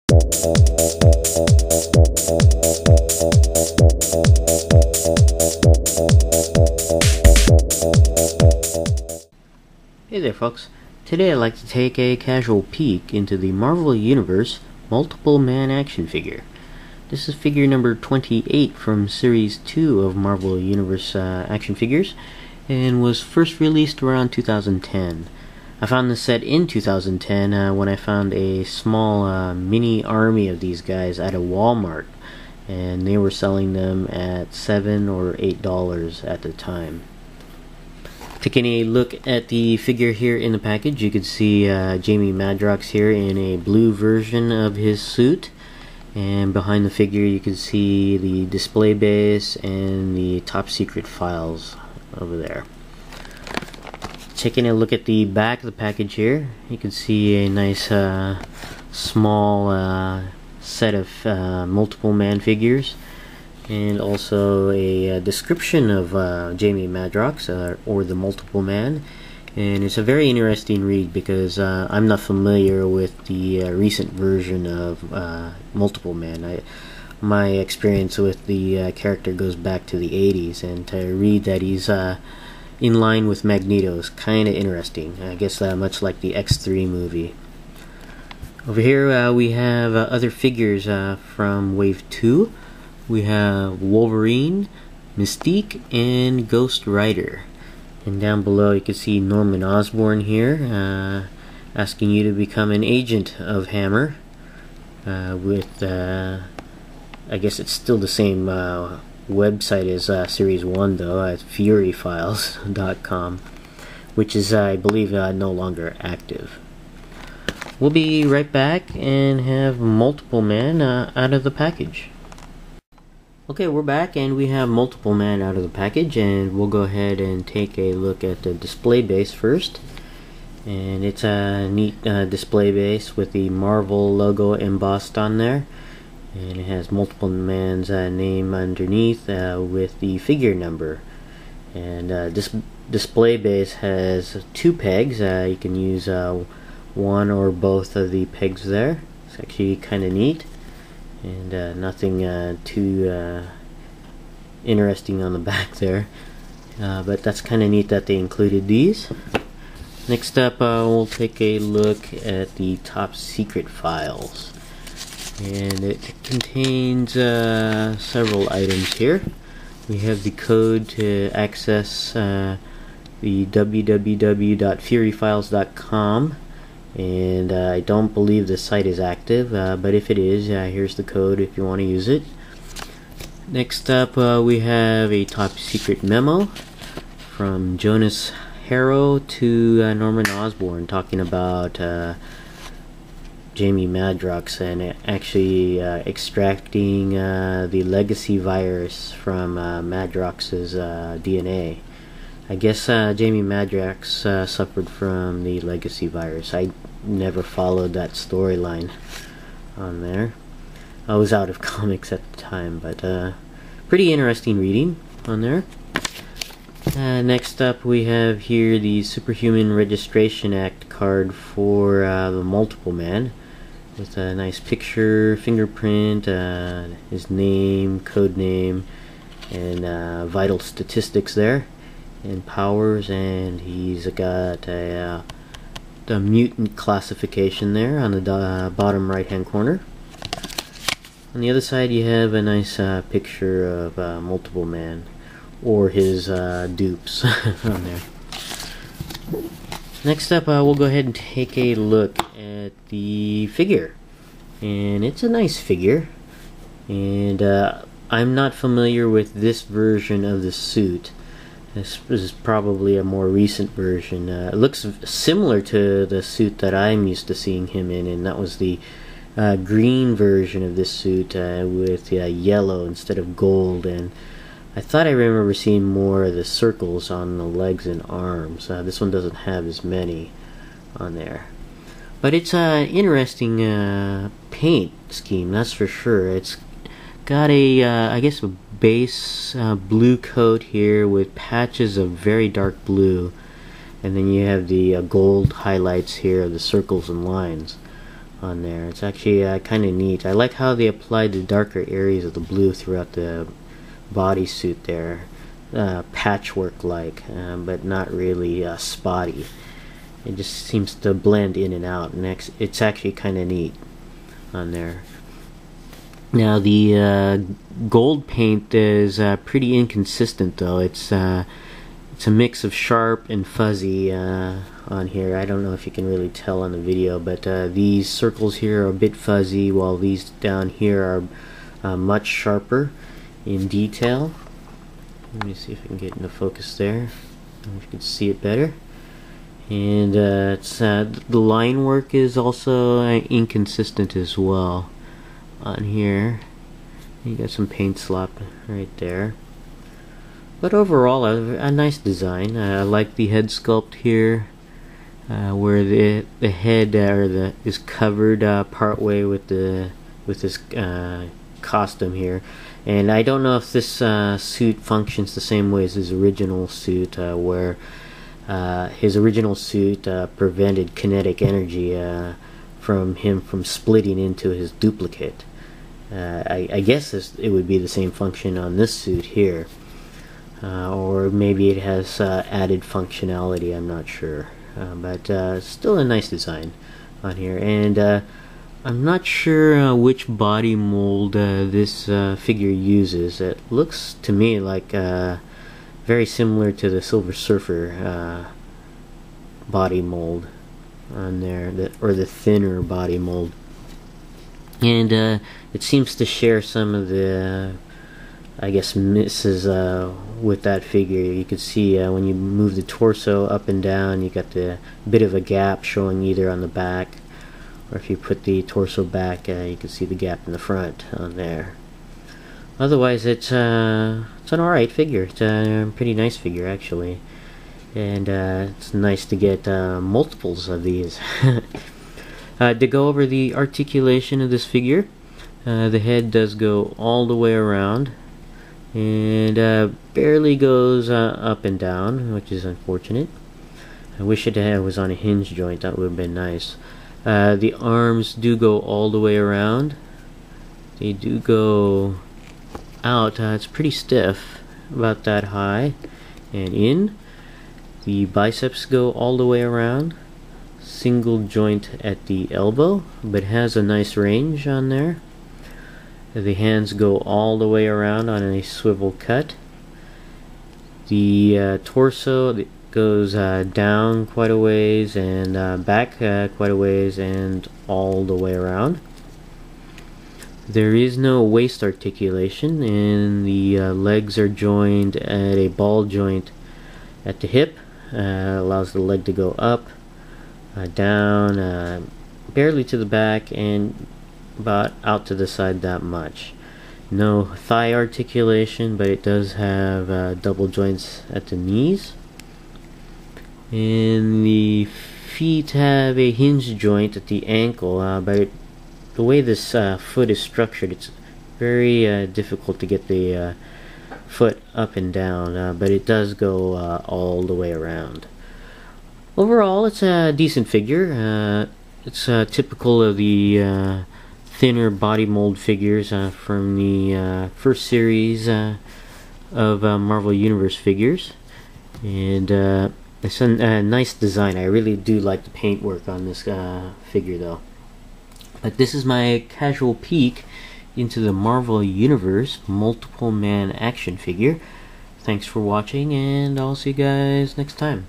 Hey there folks, today I'd like to take a casual peek into the Marvel Universe Multiple Man action figure. This is figure number 28 from Series 2 of Marvel Universe action figures, and was first released around 2010. I found this set in 2010 when I found a small mini army of these guys at a Walmart, and they were selling them at $7 or $8 at the time. Taking a look at the figure here in the package, you can see Jamie Madrox here in a blue version of his suit, and behind the figure you can see the display base and the top secret files over there. Taking a look at the back of the package here, you can see a nice small set of multiple man figures, and also a description of Jamie Madrox, or the Multiple Man. And it's a very interesting read because I'm not familiar with the recent version of Multiple Man. My experience with the character goes back to the 80s, and to read that he's in line with Magneto is kind of interesting. I guess much like the X3 movie. Over here we have other figures from Wave 2. We have Wolverine, Mystique, and Ghost Rider. And down below you can see Norman Osborn here, asking you to become an agent of Hammer, with, I guess it's still the same website as Series 1 though, at furyfiles.com, which is, I believe, no longer active. We'll be right back and have Multiple Man out of the package. Okay, we're back and we have Multiple Man out of the package, and we'll go ahead and take a look at the display base first. And it's a neat display base with the Marvel logo embossed on there, and it has Multiple Man's name underneath with the figure number. And this display base has two pegs. You can use one or both of the pegs there. It's actually kind of neat. And nothing too interesting on the back there, but that's kind of neat that they included these. Next up, we'll take a look at the top secret files, and it contains several items here. We have the code to access the www.furyfiles.com. And I don't believe the site is active, but if it is, here's the code if you want to use it. Next up, we have a top secret memo from Jonas Harrow to Norman Osborn, talking about Jamie Madrox and actually extracting the legacy virus from Madrox's DNA. I guess Jamie Madrox suffered from the legacy virus. I never followed that storyline on there. I was out of comics at the time, but pretty interesting reading on there. Next up, we have here the Superhuman Registration Act card for the Multiple Man, with a nice picture, fingerprint, his name, code name, and vital statistics there, and powers, and he's got the mutant classification there on the bottom right hand corner. On the other side you have a nice picture of Multiple Man, or his dupes on there. Next up, we'll go ahead and take a look at the figure, and it's a nice figure, and I'm not familiar with this version of the suit. This is probably a more recent version. It looks similar to the suit that I'm used to seeing him in, and that was the green version of this suit with yellow instead of gold. And I thought I remember seeing more of the circles on the legs and arms. This one doesn't have as many on there. But it's an interesting paint scheme, that's for sure. It's got a, I guess, a base blue coat here with patches of very dark blue, and then you have the gold highlights here, the circles and lines. on there. It's actually kind of neat. I like how they applied the darker areas of the blue throughout the bodysuit there. Patchwork like, but not really spotty. It just seems to blend in and out, and it's actually kind of neat on there. Now the gold paint is pretty inconsistent though. It's a mix of sharp and fuzzy on here. I don't know if you can really tell on the video, but these circles here are a bit fuzzy, while these down here are much sharper in detail. Let me see if I can get into focus there. I don't know if you can see it better. And the line work is also inconsistent as well on here. You got some paint slop right there, but overall a nice design. I like the head sculpt here, where the head is covered partway with this costume here. And I don't know if this suit functions the same way as his original suit, where his original suit prevented kinetic energy from splitting into his duplicate. I guess it would be the same function on this suit here, or maybe it has added functionality. I'm not sure, but still a nice design on here. And I'm not sure which body mold this figure uses. It looks to me like very similar to the Silver Surfer body mold on there, or the thinner body mold. And it seems to share some of the, I guess, misses with that figure. You can see when you move the torso up and down, you got the bit of a gap showing either on the back, or if you put the torso back, you can see the gap in the front on there. Otherwise, it's an alright figure. It's a pretty nice figure, actually. And it's nice to get multiples of these. To go over the articulation of this figure, the head does go all the way around, and barely goes up and down, which is unfortunate. I wish it was on a hinge joint. That would have been nice. The arms do go all the way around. They do go out. It's pretty stiff, about that high and in. The biceps go all the way around. Single joint at the elbow, but has a nice range on there. The hands go all the way around on a swivel cut. The torso goes down quite a ways, and back quite a ways, and all the way around. There is no waist articulation, and the legs are joined at a ball joint at the hip. Allows the leg to go up, down, barely to the back, and about out to the side that much. No thigh articulation, but it does have double joints at the knees. And the feet have a hinge joint at the ankle, but the way this foot is structured, it's very difficult to get the foot up and down, but it does go all the way around. Overall, it's a decent figure. It's typical of the thinner body mold figures from the first series of Marvel Universe figures, and it's a nice design. I really do like the paintwork on this figure, though. But this is my casual peek into the Marvel Universe Multiple Man action figure. Thanks for watching, and I'll see you guys next time.